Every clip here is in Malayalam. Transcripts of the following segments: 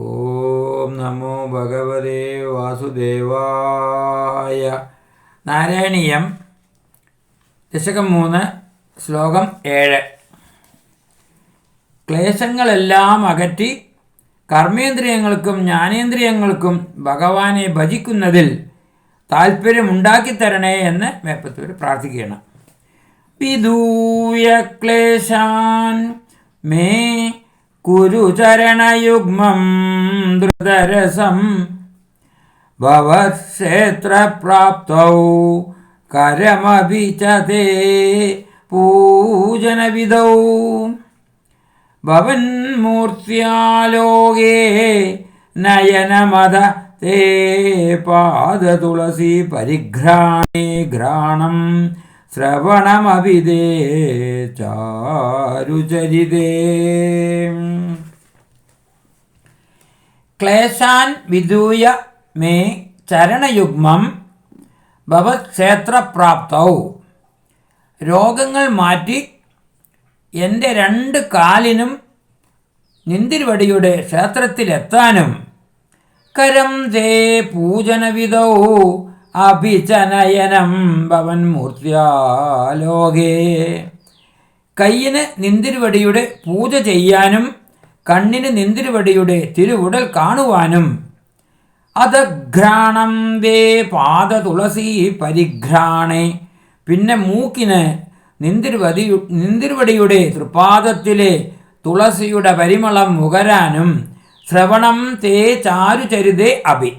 ഓം നമോ ഭഗവതേ വാസുദേവായ. നാരായണീയം ദശകം 3 ശ്ലോകം 7. ക്ലേശങ്ങളെല്ലാം അകറ്റി കർമ്മേന്ദ്രിയങ്ങൾക്കും ജ്ഞാനേന്ദ്രിയങ്ങൾക്കും ഭഗവാനെ ഭജിക്കുന്നതിൽ താല്പര്യമുണ്ടാക്കിത്തരണേ എന്ന് മേപ്പത്തൂർ പ്രാർത്ഥിക്കുകയാണ്. വിദൂയ ക്ലേശാൻ മേ കുരുചരണയുഗ്മം ധൃതരസം ഭവക്ഷേത്രപ്രാപ്തൗ കരമപി ച തേ പൂജനവിധൗ ഭവന്മൂർത്യാലോകേ നയനമത തേ പാദതുളസി പരിഘ്രാണേ ഘ്രാണം ശ്രവണമപി തേ ചാരുചരിതേ. ക്ലേശാൻ വിദൂയ മേ ചരണയുഗ്മം ഭവക്ഷേത്രപ്രാപ്തൗ. രോഗങ്ങൾ മാറ്റി എൻ്റെ 2 കാലിനും നിന്തിരുവടിയുടെ ക്ഷേത്രത്തിലെത്താനും കരം തേ പൂജനവിധൗ അഭിചനയനം ഭവൻ മൂർത്തിയാലോകേ. കയ്യിന് നിന്തിരുവടിയുടെ പൂജ ചെയ്യാനും കണ്ണിന് നിന്തിരുവടിയുടെ തിരുവുടൽ കാണുവാനും അധഘ്രാണം ദേ പാദ തുളസി പരിഘ്രാണേ. പിന്നെ മൂക്കിന് നിന്തിരുവടിയുടെ തൃപാദത്തിലെ തുളസിയുടെ പരിമളം മുകരാനും ശ്രവണം തേ ചാരുചരിതേ അഭി.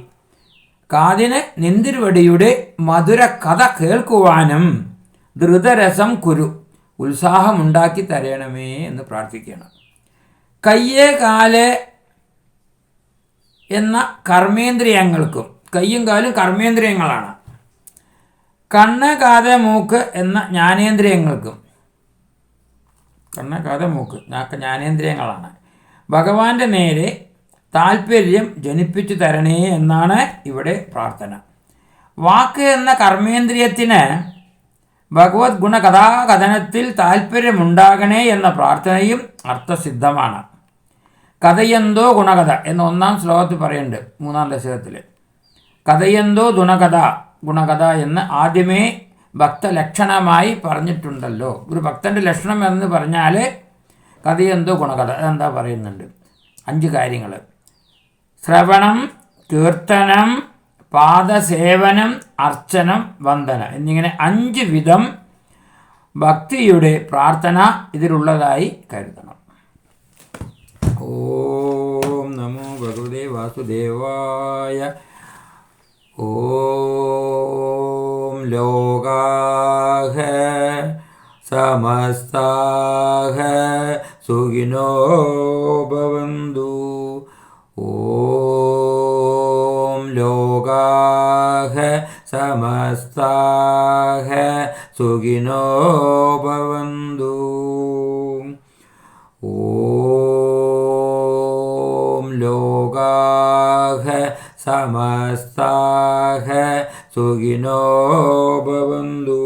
കാതിന് നിന്തിരുവടിയുടെ മധുര കഥ കേൾക്കുവാനും ധൃതരസം കുരു ഉത്സാഹമുണ്ടാക്കി തരണമേ എന്ന് പ്രാർത്ഥിക്കണം. കയ്യ് കാല് എന്ന കർമ്മേന്ദ്രിയങ്ങൾക്കും, കയ്യും കാലും കർമ്മേന്ദ്രിയങ്ങളാണ്, കണ്ണ് കാത് മൂക്ക് എന്ന ജ്ഞാനേന്ദ്രിയങ്ങൾക്കും, കണ്ണ് കാത് മൂക്ക് ജ്ഞാനേന്ദ്രിയങ്ങളാണ്, ഭഗവാന്റെ നേരെ താല്പര്യം ജനിപ്പിച്ചു തരണേ എന്നാണ് ഇവിടെ പ്രാർത്ഥന. വാക്ക് എന്ന കർമ്മേന്ദ്രിയത്തിന് ഭഗവത് ഗുണകഥാകഥനത്തിൽ താല്പര്യമുണ്ടാകണേ എന്ന പ്രാർത്ഥനയും അർത്ഥസിദ്ധമാണ്. കഥയന്തോ ഗുണകഥ എന്ന് 1-ാം ശ്ലോകത്തിൽ പറയുന്നുണ്ട്, 3-ാം ദശകത്തിൽ. കഥയന്തോ ഗുണകഥ എന്ന് ആദ്യമേ ഭക്തലക്ഷണമായി പറഞ്ഞിട്ടുണ്ടല്ലോ. ഒരു ഭക്തൻ്റെ ലക്ഷണം എന്ന് പറഞ്ഞാൽ കഥയന്തോ ഗുണകഥ അതെന്താ പറയുന്നുണ്ട്? 5 കാര്യങ്ങൾ: ശ്രവണം, കീർത്തനം, പാദസേവനം, അർച്ചനം, വന്ദനം എന്നിങ്ങനെ 5 വിധം ഭക്തിയുടെ പ്രാർത്ഥന ഇതിലുള്ളതായി കരുതണം. ഓം നമോ ഭഗവതേ വാസുദേവായ. ഓം ലോകാഃ സമസ്താഃ സുഖിനോ ഭവന്തു. ഓം ലോകാഃ സമസ്താഃ സുഖിനോ ഭവന്തു. ഓം ലോകാഃ സമസ്താഃ സുഖിനോ ഭവന്തു.